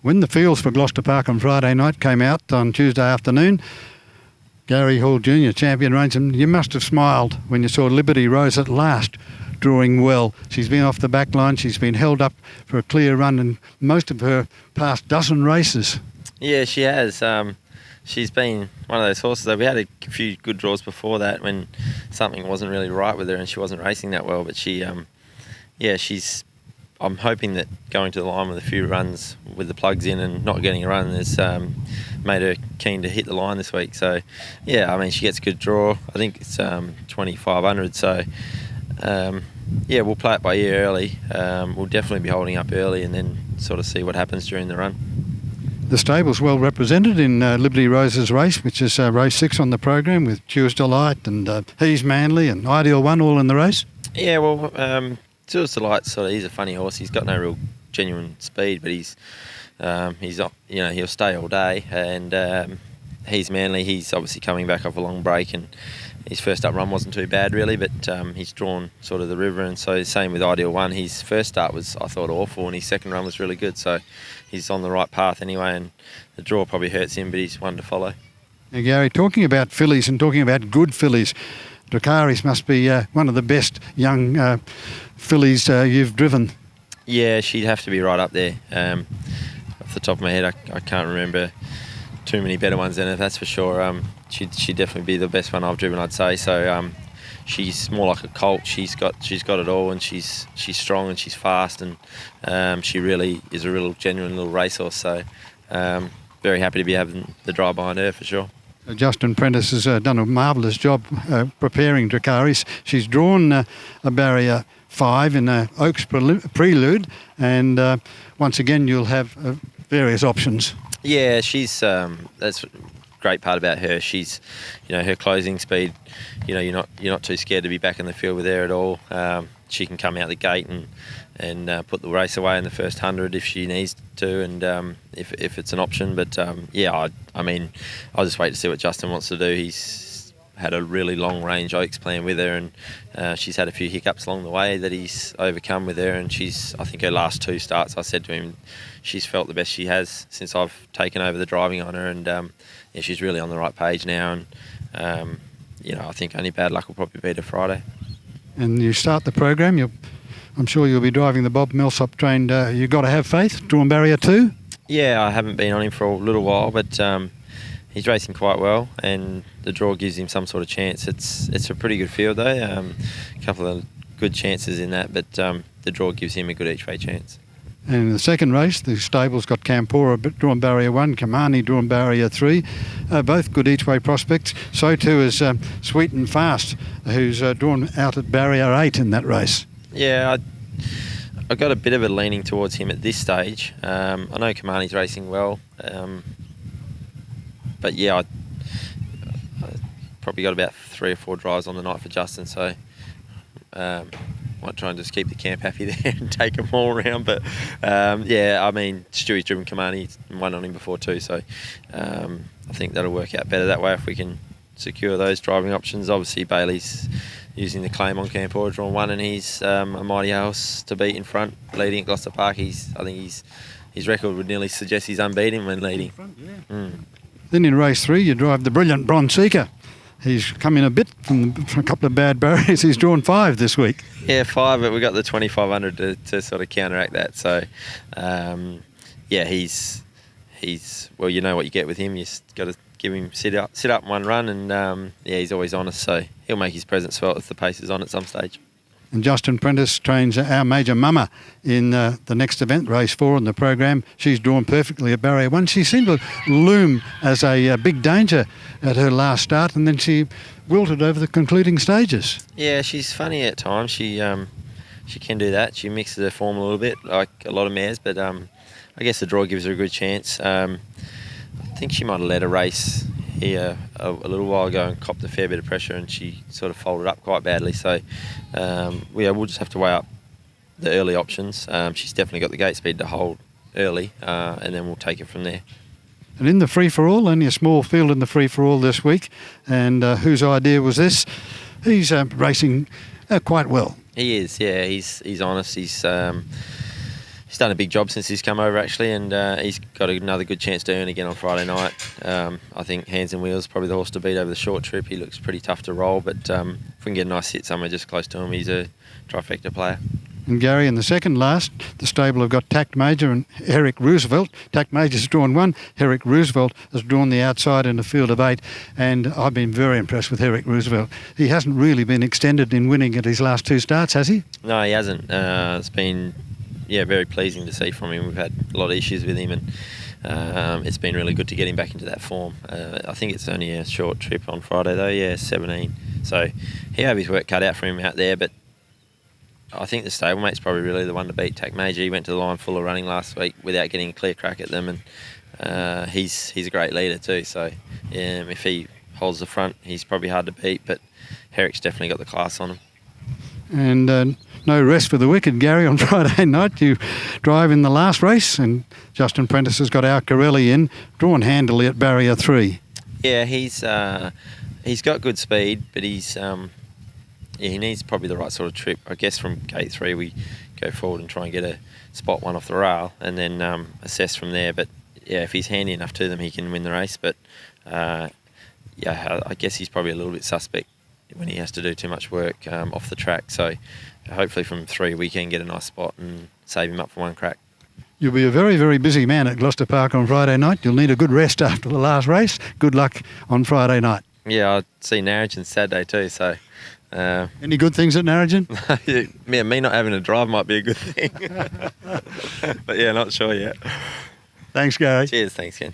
When the fields for Gloucester Park on Friday night came out on Tuesday afternoon, Gary Hall Jr., champion rangeman, you must have smiled when you saw Liberty Rose at last drawing well. She's been off the back line, she's been held up for a clear run in most of her past dozen races. Yeah, she has. She's been one of those horses that we had a few good draws before that when something wasn't really right with her and she wasn't racing that well. But she's. I'm hoping that going to the line with a few runs with the plugs in and not getting a run has made her keen to hit the line this week. So, yeah, I mean, she gets a good draw. I think it's 2,500. So, we'll play it by ear early. We'll definitely be holding up early and then sort of see what happens during the run. The stable's well represented in Liberty Rose's race, which is race 6 on the program with Tues Delight and He's Manly and Ideal One all in the race. Yeah, well, Tues Delight he's a funny horse. He's got no real genuine speed, but he's he'll stay all day. And He's Manly. He's obviously coming back off a long break, and his first up run wasn't too bad really, but he's drawn sort of the river. And so same with Ideal One. His first start was, I thought, awful, and his second run was really good. So he's on the right path anyway, and the draw probably hurts him, but he's one to follow. Now, Gary, talking about fillies and talking about good fillies, Dracarys must be one of the best young fillies you've driven. Yeah, she'd have to be right up there. Off the top of my head, I can't remember too many better ones than her, that's for sure. She'd definitely be the best one I've driven, I'd say. So she's more like a colt. She's got it all, and she's strong and she's fast, and she really is a real genuine little racehorse. So very happy to be having the drive behind her for sure. Justin Prentice has done a marvellous job preparing Dracarys. She's drawn a barrier 5 in Oaks Prelude, and once again you'll have various options. Yeah, she's that's a great part about her. She's, her closing speed. You're not too scared to be back in the field with her at all. She can come out the gate and put the race away in the first 100 if she needs to, and if it's an option. But I'll just wait to see what Justin wants to do. He's had a really long range Oaks plan with her, and she's had a few hiccups along the way that he's overcome with her. And I think her last 2 starts, I said to him, she's felt the best she has since I've taken over the driving on her, and she's really on the right page now. And I think only bad luck will probably be to Friday. And you start the program. I'm sure you'll be driving the Bob Millsop train. You've got to have faith. Drawn barrier 2. Yeah, I haven't been on him for a little while, but he's racing quite well, and the draw gives him some sort of chance. It's a pretty good field though. A couple of good chances in that, but the draw gives him a good each way chance. And in the second race, the stable's got Campora drawn barrier 1, Kamani drawn barrier 3, both good each-way prospects. So too is Sweet and Fast, who's drawn out at barrier 8 in that race. Yeah, I've got a bit of a leaning towards him at this stage. I know Kamani's racing well, but yeah, I probably got about 3 or 4 drives on the night for Justin, so might try and just keep the camp happy there and take them all around. But Stewie's driven Kamani, won on him before too, so I think that'll work out better that way if we can secure those driving options. Obviously Bailey's using the claim on Campora, drawn 1, and he's a mighty house to beat in front, leading at Gloucester Park. I think his record would nearly suggest he's unbeaten when leading. Then in race 3 you drive the brilliant Bronze Seeker. He's come in a bit from a couple of bad barriers. He's drawn 5 this week. Yeah, 5, but we got the 2,500 to sort of counteract that. So, he's well, you know what you get with him. You just got to give him sit up and one run, and he's always honest. So he'll make his presence felt if the pace is on at some stage. And Justin Prentice trains our major mama in the next event, race 4 in the program. She's drawn perfectly at barrier 1. She seemed to loom as a big danger at her last start, and then she wilted over the concluding stages. Yeah, she's funny at times. She can do that. She mixes her form a little bit, like a lot of mares, but I guess the draw gives her a good chance. I think she might have led a race here a little while ago and copped a fair bit of pressure, and she sort of folded up quite badly. So we'll just have to weigh up the early options. She's definitely got the gate speed to hold early, and then we'll take it from there. And in the free-for-all, only a small field in the free-for-all this week, and whose idea was this? He's racing quite well. He is, yeah. He's honest. He's he's done a big job since he's come over actually, and he's got another good chance to earn again on Friday night. I think Hands and Wheels probably the horse to beat over the short trip. He looks pretty tough to roll, but if we can get a nice hit somewhere just close to him, he's a trifecta player. And Gary, in the second last, the stable have got Tact Major and Herrick Roosevelt. Tact Major's drawn 1. Herrick Roosevelt has drawn the outside in a field of 8. And I've been very impressed with Herrick Roosevelt. He hasn't really been extended in winning at his last 2 starts, has he? No, he hasn't. It's been very pleasing to see from him. We've had a lot of issues with him, and it's been really good to get him back into that form. I think it's only a short trip on Friday though, 17. So he had his work cut out for him out there, but I think the stablemate's probably really the one to beat. Tact Major, he went to the line full of running last week without getting a clear crack at them, and he's a great leader too. So if he holds the front, he's probably hard to beat, but Herrick's definitely got the class on him. And no rest for the wicked, Gary, on Friday night. You drive in the last race, and Justin Prentice has got Alcarelli in, drawn handily at barrier 3. Yeah, he's got good speed, but he needs probably the right sort of trip. I guess from gate 3 we go forward and try and get a spot 1 off the rail, and then assess from there. But if he's handy enough to them, he can win the race. But I guess he's probably a little bit suspect when he has to do too much work off the track. So hopefully from 3 we can get a nice spot and save him up for 1 crack. You'll be a very, very busy man at Gloucester Park on Friday night. You'll need a good rest after the last race. Good luck on Friday night. Yeah, I'll see Narrogin Saturday too, so... Any good things at Narrogin? Me not having a drive might be a good thing. But not sure yet. Thanks, Gary. Cheers, thanks, Ken.